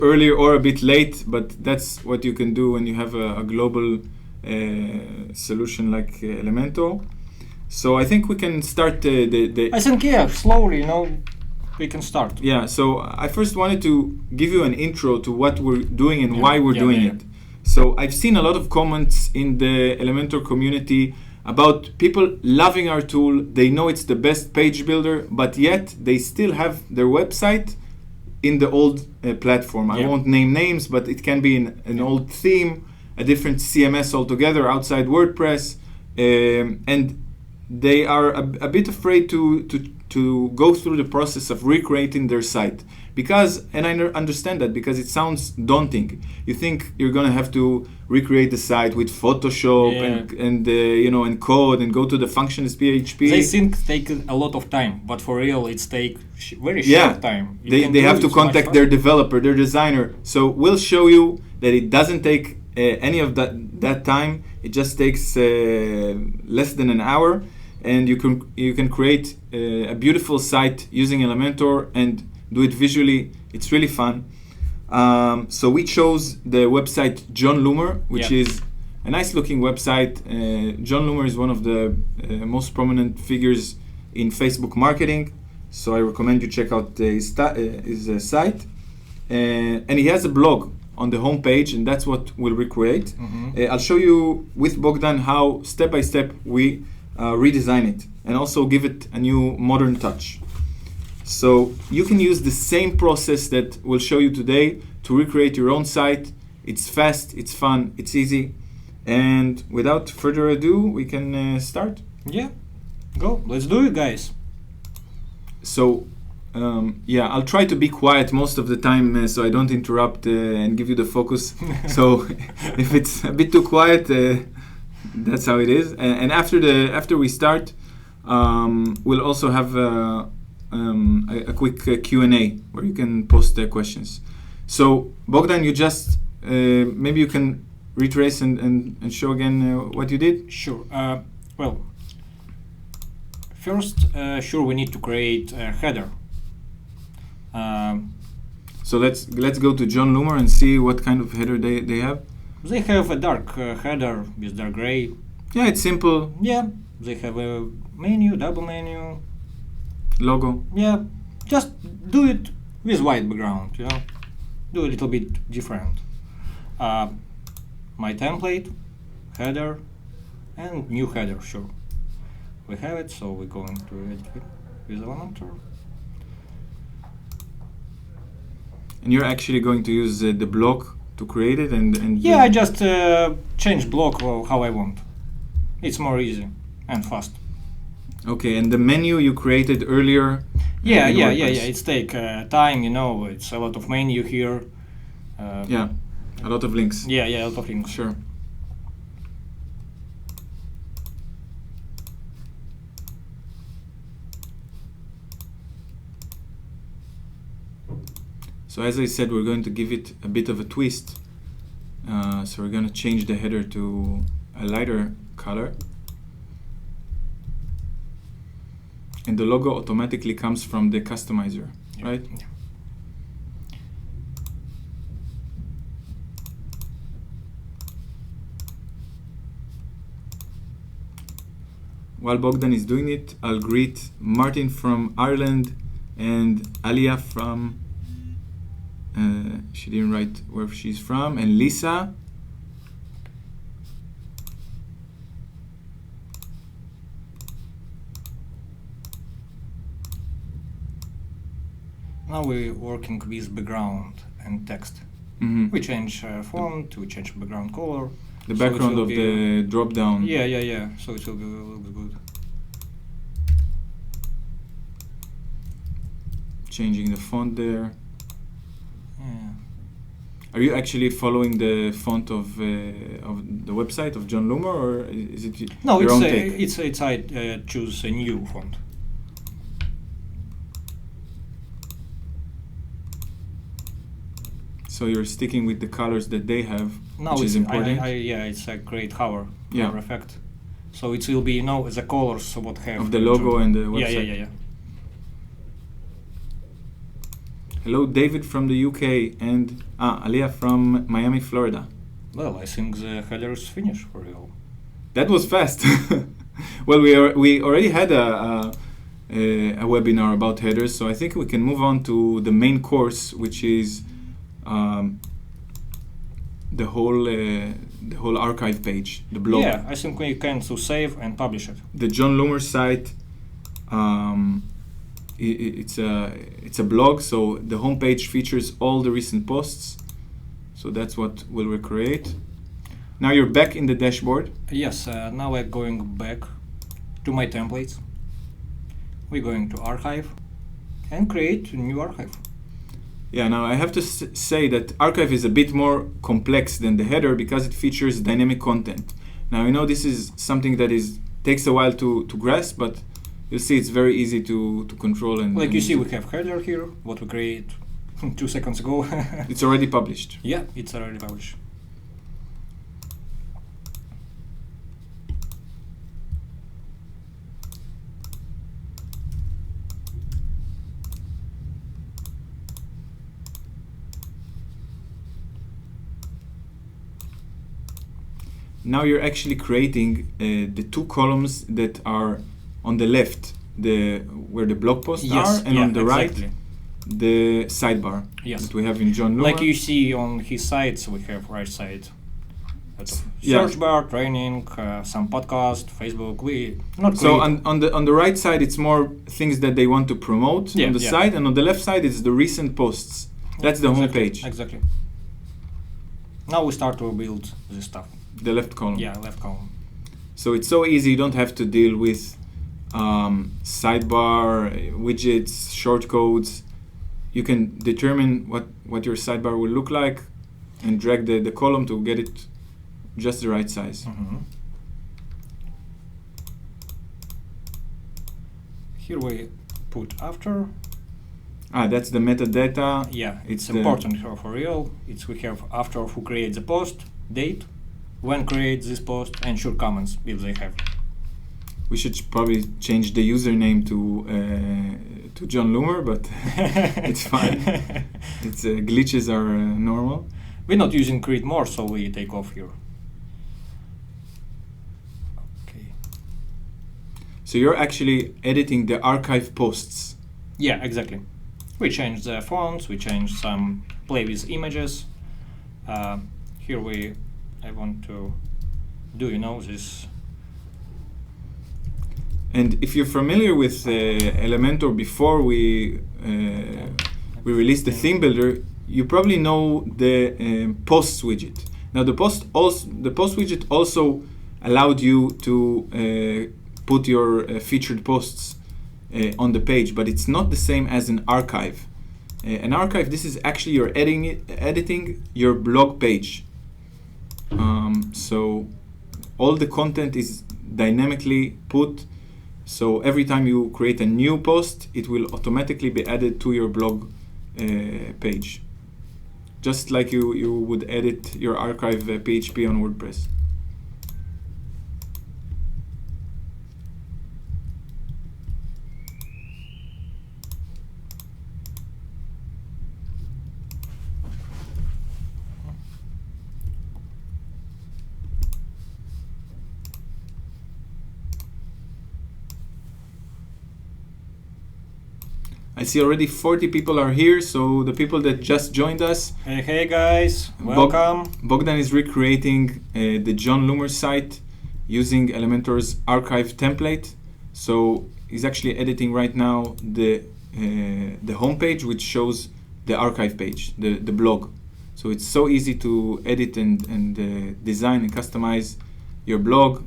earlier or a bit late, but that's what you can do when you have a global solution like Elementor. So I think we can start I think, yeah, slowly, we can start. Yeah, so I first wanted to give you an intro to what we're doing and why we're doing it. So I've seen a lot of comments in the Elementor community about people loving our tool. They know it's the best page builder, but yet they still have their website in the old platform. I won't name names, but it can be in an old theme, a different CMS altogether outside WordPress, and they are a bit afraid to go through the process of recreating their site because, and I understand that, because it sounds daunting. You think you're gonna have to recreate the site with Photoshop and code and go to the functions PHP. They think take a lot of time, but for real it's take very short time. They have to contact their developer, their designer. So we'll show you that it doesn't take any of that time. It just takes less than an hour, and you can create a beautiful site using Elementor and do it visually. It's really fun. So we chose the website John Loomer, which is a nice looking website. John Loomer is one of the most prominent figures in Facebook marketing, so I recommend you check out his site. And he has a blog on the homepage, and that's what we'll recreate. I'll show you with Bohdan how step by step we redesign it and also give it a new modern touch. So you can use the same process that we'll show you today to recreate your own site. It's fast, it's fun, it's easy. And without further ado, we can start. Yeah, go. Let's do it, guys. So, I'll try to be quiet most of the time so I don't interrupt and give you the focus. So if it's a bit too quiet, that's how it is. And after we start, we'll also have a quick Q&A where you can post questions. So Bohdan, you just maybe you can retrace and show again what you did. Sure. Well, first, we need to create a header. So let's go to John Loomer and see what kind of header they have. They have a dark header with dark gray. Yeah, it's simple. Yeah, they have a menu, double menu, logo. Yeah, just do it with white background, do a little bit different. My template, header, and new header, sure. We have it, so we're going to edit it with Elementor. And you're actually going to use the block to create it and yeah, I just change block how I want. It's more easy and fast. Okay, and the menu you created earlier. Yeah. It's take time, it's a lot of menu here. A lot of links. Yeah, a lot of links. Sure. So as I said, we're going to give it a bit of a twist. So we're going to change the header to a lighter color. And the logo automatically comes from the customizer, right? Yeah. While Bohdan is doing it, I'll greet Martin from Ireland and Alia from, she didn't write where she's from, and Lisa. Now we're working with background and text. We change font, we change background color. The background of the drop down. Yeah. So it will look good. Changing the font there. Yeah. Are you actually following the font of the website of John Loomer, or is it your own take? It's I choose a new font. So you're sticking with the colors that they have, No, which is important. It's a great hover Yeah. effect. So it will be the colors what have Of the logo and the website. Yeah. Hello, David from the UK and Aliyah from Miami, Florida. Well, I think the header is finished for you. That was fast. Well, we already had a webinar about headers, so I think we can move on to the main course, which is the whole archive page, the blog. Yeah, I think we can to save and publish it. The John Loomer site. It's a blog, so the homepage features all the recent posts. So that's what we'll recreate. Now you're back in the dashboard. Yes, now we're going back to my templates. We're going to archive and create a new archive. Yeah, now I have to say that archive is a bit more complex than the header because it features dynamic content. Now I know this is something that takes a while to grasp, but you'll see it's very easy to control. Like you see, we have header here, what we created 2 seconds ago. It's already published. Yeah, it's already published. Now you're actually creating the 2 columns that are on the left, where the blog posts are, and on the exactly. right, the sidebar that we have in John Loomer. Like you see on his sites, we have right side. Yeah. Search bar, training, some podcast, Facebook. On the right side, it's more things that they want to promote on the side, and on the left side, it's the recent posts. That's the homepage. Exactly. Now we start to build this stuff. The left column. Yeah, left column. So it's so easy. You don't have to deal with sidebar, widgets, shortcodes. You can determine what your sidebar will look like and drag the column to get it just the right size. Mm-hmm. Here we put after. That's the metadata. Yeah, it's important for real. We have after who creates the post, date, when creates this post, and sure comments if they have. We should probably change the username to John Loomer, but it's fine. Glitches are normal. We're not using create more, so we take off here. Okay. So you're actually editing the archive posts. Yeah, exactly. We changed the fonts, we changed some play with images. Here I want to do, this. And if you're familiar with Elementor before we released the theme builder, you probably know the posts widget. Now the post widget also allowed you to put your featured posts on the page, but it's not the same as an archive. An archive, this is actually you're editing your blog page. So all the content is dynamically put. So every time you create a new post, it will automatically be added to your blog page. Just like you would edit your archive PHP on WordPress. I see already 40 people are here, so the people that just joined us. Hey guys, welcome. Bohdan is recreating the John Loomer site using Elementor's archive template. So he's actually editing right now the homepage, which shows the archive page, the blog. So it's so easy to edit and design and customize your blog.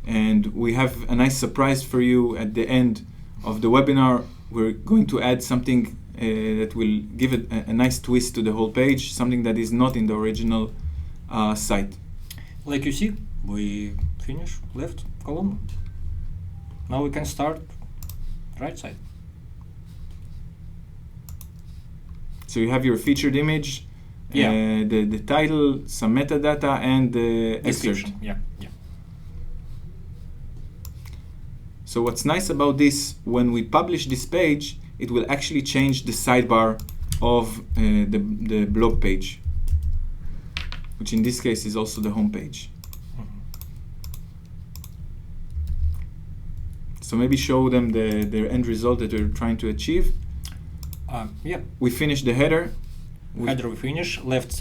And we have a nice surprise for you at the end of the webinar. We're going to add something that will give it a nice twist to the whole page, something that is not in the original site. Like you see, we finish left column. Now we can start right side. So you have your featured image, the title, some metadata, and the excerpt. Yeah. So what's nice about this, when we publish this page, it will actually change the sidebar of the blog page, which in this case is also the home page. So maybe show them their end result that we're trying to achieve. Yeah. We finished the header. Header we finish. Left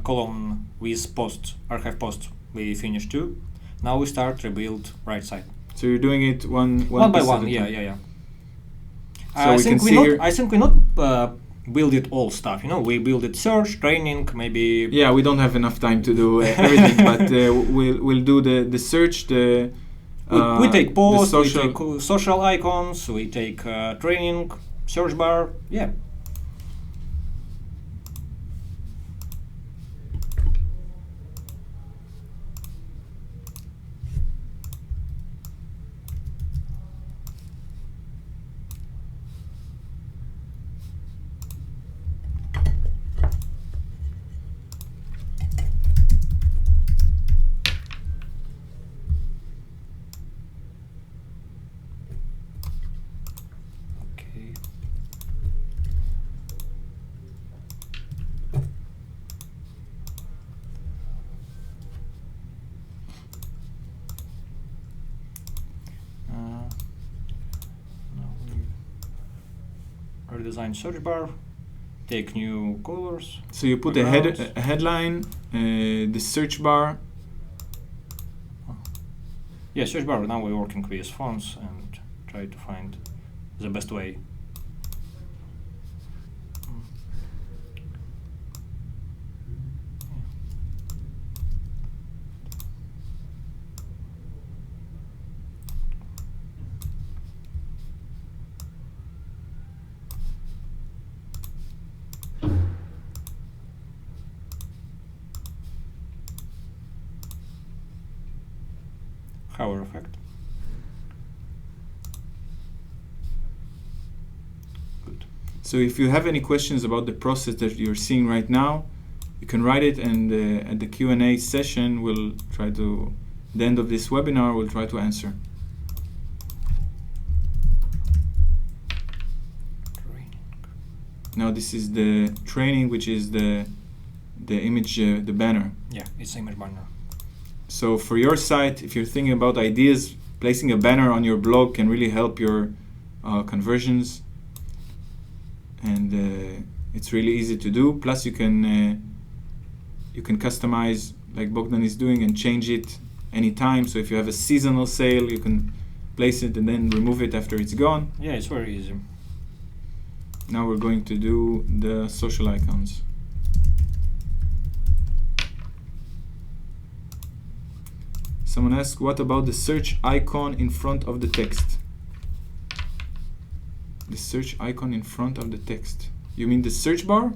column with post, archive post, we finished too. Now we start rebuild right side. So you're doing it one by piece one. at a time. Yeah. So we can see here. I think we not build it all stuff. We build it search, training, maybe. Yeah, we don't have enough time to do everything, but we'll do the search, the. We take posts, we social take social icons, we take training, search bar. Yeah. Redesign search bar, take new colors. So you put a headline, the search bar. Yeah, search bar. Now we're working with fonts and try to find the best way. Hover effect. Good. So if you have any questions about the process that you're seeing right now, you can write it, and at the Q&A session, we'll try to, at the end of this webinar, we'll try to answer. Training. Now this is the training, which is the image, the banner. Yeah, it's image banner. So for your site, if you're thinking about ideas, placing a banner on your blog can really help your conversions, and it's really easy to do. Plus, you can customize like Bohdan is doing and change it anytime. So if you have a seasonal sale, you can place it and then remove it after it's gone. Yeah, it's very easy. Now we're going to do the social icons. Someone asked, what about the search icon in front of the text? The search icon in front of the text. You mean the search bar?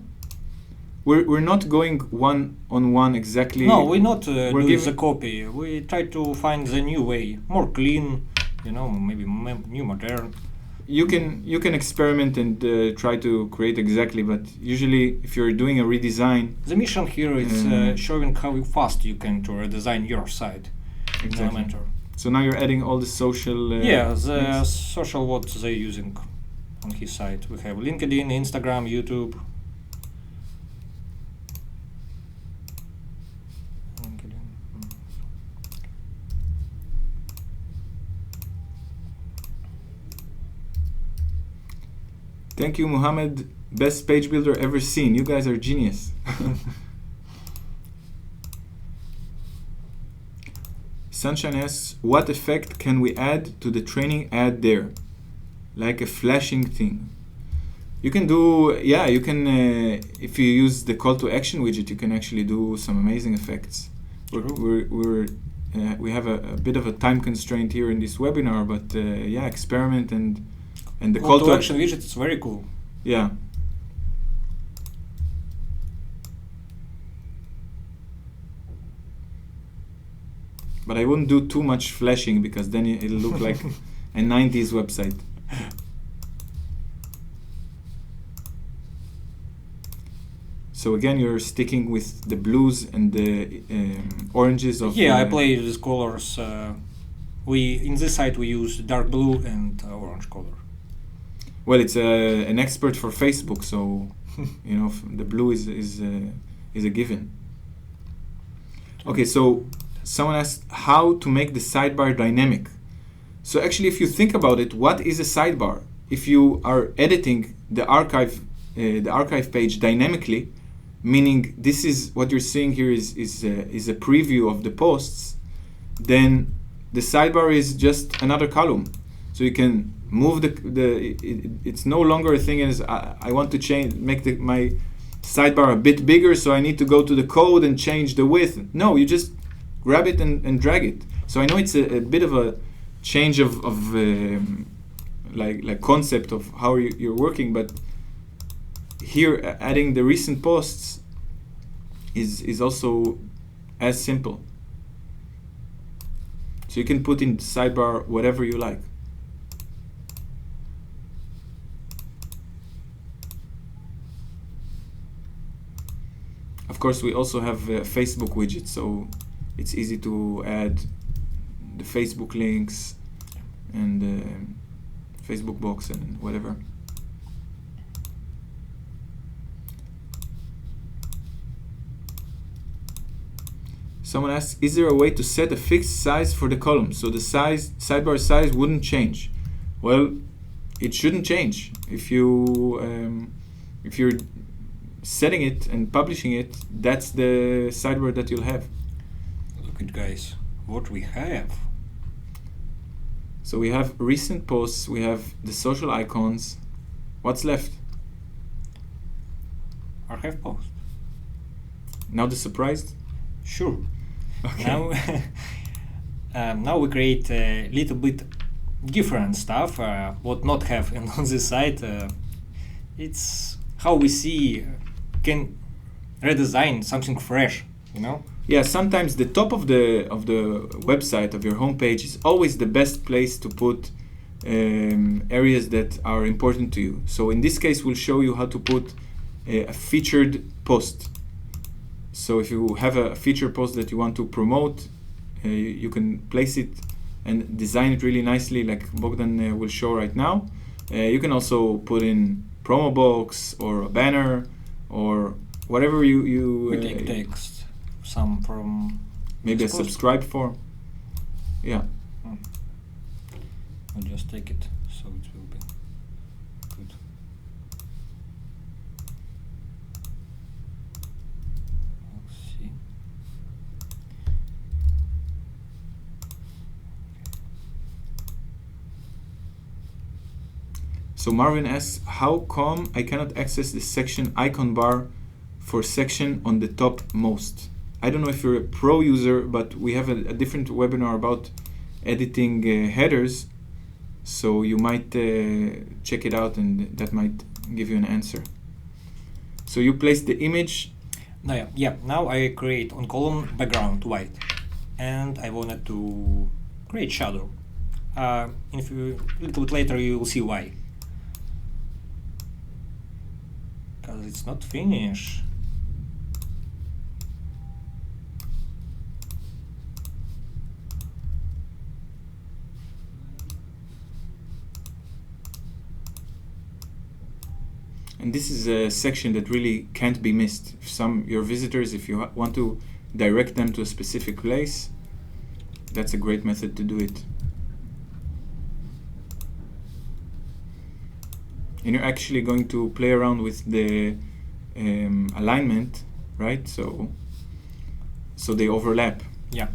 We're not going one-on-one exactly. No, we're not doing the copy. We try to find the new way, more clean, maybe new modern. You can experiment and try to create exactly, but usually if you're doing a redesign. The mission here is showing how fast you can to redesign your site. Exactly. In Elementor. So now you're adding all the social. The social what they're using on his site. We have LinkedIn, Instagram, YouTube. Thank you, Muhammad. Best page builder ever seen. You guys are genius. Sunshine asks, what effect can we add to the training ad there? Like a flashing thing. You can do, you can, if you use the call to action widget, you can actually do some amazing effects. We have a bit of a time constraint here in this webinar, but experiment and the call to action widget is very cool. Yeah. But I wouldn't do too much flashing because then it'll look like a 90s website. So again, you're sticking with the blues and the oranges of. Yeah, I play these colors. In this site we use dark blue and orange color. Well, it's an expert for Facebook, so You know, the blue is a given. Okay, so someone asked how to make the sidebar dynamic. So actually, if you think about it, what is a sidebar? If you are editing the archive page dynamically, meaning this is what you're seeing here is a preview of the posts, then the sidebar is just another column. So you can move it's no longer a thing as I want to make my sidebar a bit bigger, so I need to go to the code and change the width. No, you just grab it and drag it. So I know it's a bit of a change of like concept of how you're working, but here adding the recent posts is also as simple. So you can put in the sidebar whatever you like. Of course, we also have a Facebook widget, so it's easy to add the Facebook links and Facebook box and whatever. Someone asks, is there a way to set a fixed size for the column so the sidebar size wouldn't change? Well, it shouldn't change. If you're setting it and publishing it, that's the sidebar that you'll have. Look at guys, what we have. So we have recent posts, we have the social icons. What's left? Archive post. Now the surprise? Sure. Okay. Now we create a little bit different stuff, what not have on this site. It's how we see can redesign something fresh, you know? Yeah, sometimes the top of the website of your homepage is always the best place to put areas that are important to you. So in this case, we'll show you how to put a featured post. So if you have a featured post that you want to promote, you can place it and design it really nicely, like Bohdan will show right now. You can also put in promo box or a banner or whatever we take text, some from maybe a subscribe form. Yeah. I'll just take it, so it will be good. Let's see. So Marvin asks, how come I cannot access the section icon bar for section on the top most? I don't know if you're a pro user, but we have a different webinar about editing headers, so you might check it out and that might give you an answer. So you place the image. Now I create on column background white, and I wanted to create shadow. A little bit later you will see why. Because it's not finished. And this is a section that really can't be missed. If your visitors, if you want to direct them to a specific place, that's a great method to do it. And you're actually going to play around with the alignment, right? So they overlap. Yeah.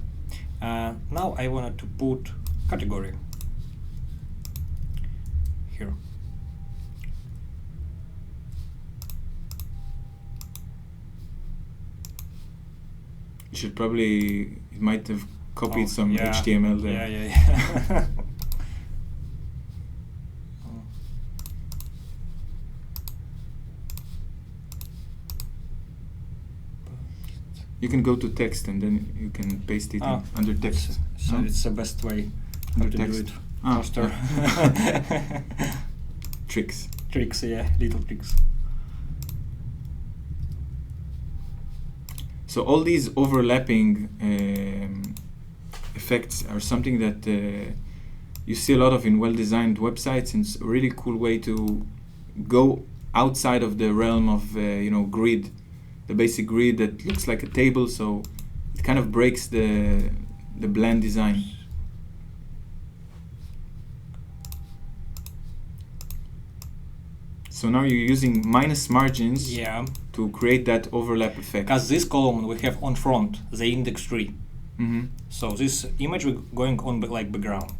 Now I wanted to put category here. You should probably, it might have copied some HTML there. Yeah. You can go to text and then you can paste it under text. So it's the best way to do it faster. Tricks. Tricks, yeah, little tricks. So all these overlapping effects are something that you see a lot of in well-designed websites, and it's a really cool way to go outside of the realm of grid, the basic grid that looks like a table. So it kind of breaks the blend design. So now you're using minus margins to create that overlap effect. Because this column we have on front the index tree. Mm-hmm. So this image we're going on like background.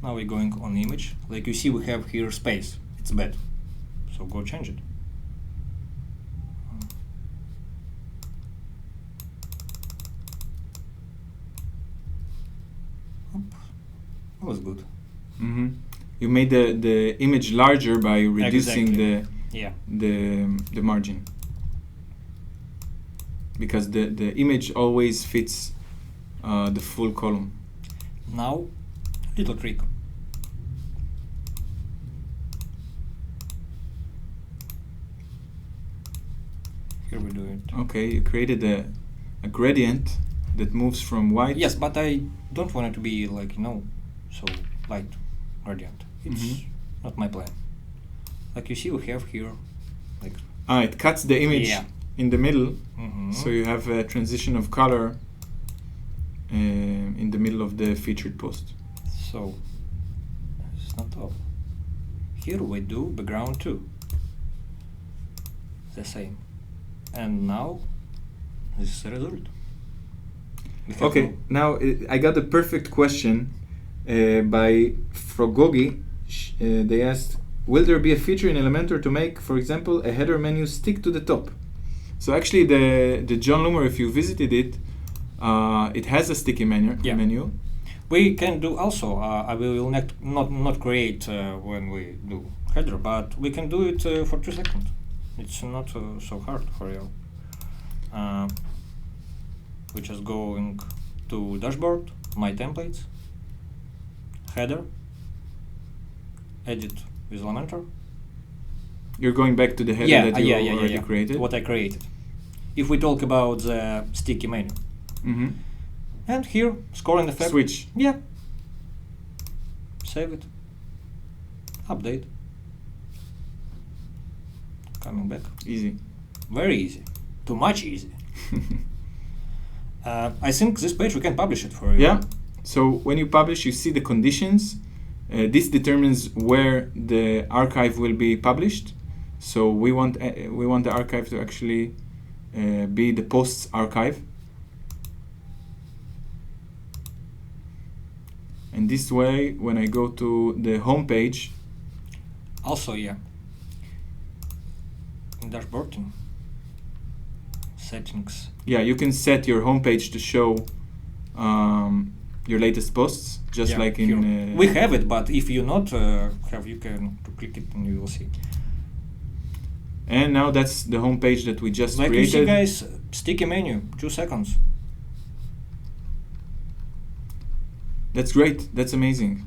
Now we're going on image. Like you see, we have here space. It's bad. So go change it. That was good. Mm-hmm. You made the image larger by reducing the margin, because the image always fits the full column. Now, little trick. Here we do it. Okay, you created a gradient that moves from white. Yes, but I don't want it to be like, so light gradient. It's not my plan. Like you see, we have here, like. It cuts the image in the middle, so you have a transition of color in the middle of the featured post. So it's not all. Here we do background too. The same. And now this is the result. Okay, now I got the perfect question by Frogogi. They asked, will there be a feature in Elementor to make, for example, a header menu stick to the top? So actually the John Loomer, if you visited it, it has a sticky menu. We can do also, I will not create when we do header, but we can do it for 2 seconds. It's not so hard for you. We're just going to dashboard, my templates, header, edit with Elementor. You're going back to the header that you already created? What I created. If we talk about the sticky menu. And here, scoring effect. Switch. Yeah. Save it. Update. Coming back. Easy. Very easy. Too much easy. I think this page we can publish it for you. Yeah. So when you publish, you see the conditions. This determines where the archive will be published. So we want the archive to actually be the posts archive. And this way, when I go to the home page, also in dashboard settings. Yeah, you can set your home page to show your latest posts, just like in. We have it, but if you not have, you can click it and you will see. And now that's the home page that we just created. Like you see, guys, sticky menu, 2 seconds. That's great. That's amazing.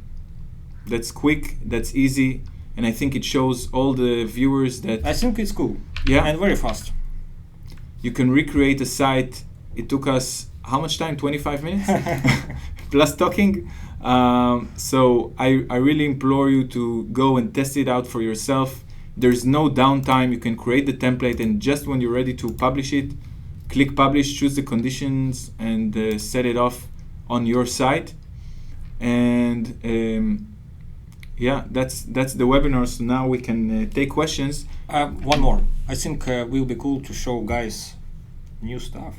That's quick. That's easy, and I think it shows all the viewers that. I think it's cool. Yeah. And very fast. You can recreate a site. It took us how much time? 25 minutes, plus talking. So I really implore you to go and test it out for yourself. There's no downtime. You can create the template, and just when you're ready to publish it, click publish, choose the conditions, and set it off on your site. And that's the webinar. So now we can take questions. One more. I think will be cool to show guys new stuff.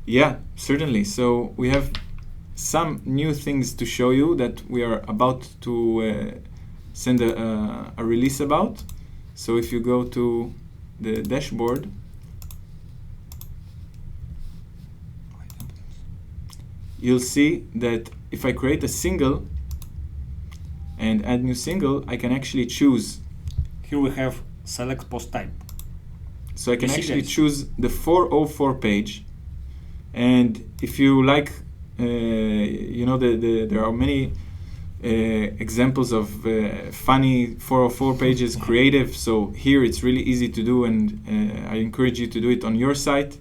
Yeah, certainly. So we have some new things to show you that we are about to send a release about. So if you go to the dashboard, you'll see that if I create a single and add new single, I can actually choose. Here we have select post type. So I can actually choose the 404 page, and if you like, there are many examples of funny 404 pages, creative. So here it's really easy to do, and I encourage you to do it on your site.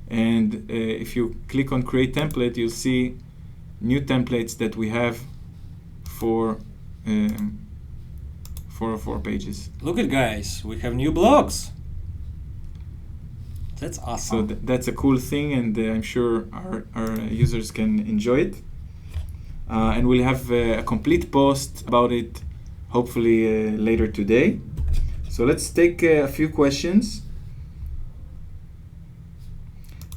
And if you click on create template, you'll see new templates that we have for 404 pages. Look at guys, we have new blogs. That's awesome. So that's a cool thing, and I'm sure our users can enjoy it. And we'll have a complete post about it hopefully later today. So let's take a few questions.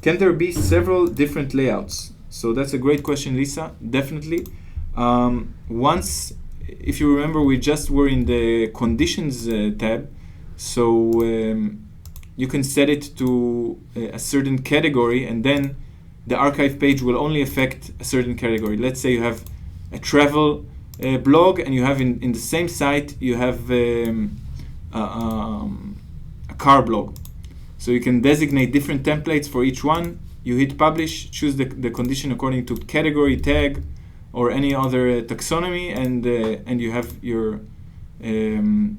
Can there be several different layouts? So that's a great question, Lisa. Definitely. Once, if you remember, we just were in the conditions tab. So you can set it to a certain category, and then the archive page will only affect a certain category. Let's say you have a travel blog, and you have in the same site, you have a car blog. So you can designate different templates for each one. You hit publish, choose the condition according to category, tag, or any other taxonomy, and you have your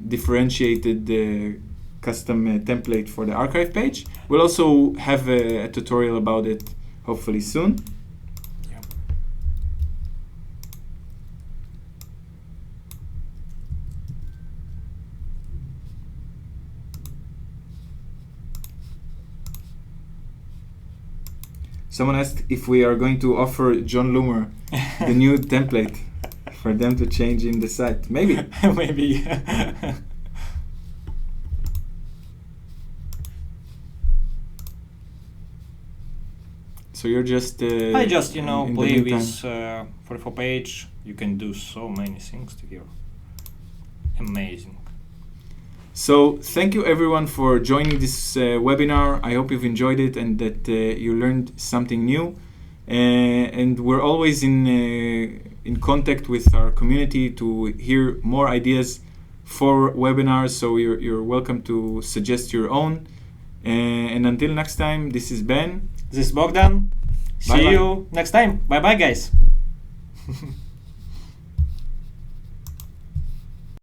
differentiated custom template for the archive page. We'll also have a tutorial about it hopefully soon. Yeah. Someone asked if we are going to offer John Loomer the new template for them to change in the site. Maybe. Maybe. So you're just I just, play with meantime. 44 page. You can do so many things to here. Amazing. So thank you everyone for joining this webinar. I hope you've enjoyed it and that you learned something new. And we're always in contact with our community to hear more ideas for webinars. So you're welcome to suggest your own. And until next time, this is Ben. This is Bohdan. See Bye-bye. you next time. Bye bye, guys.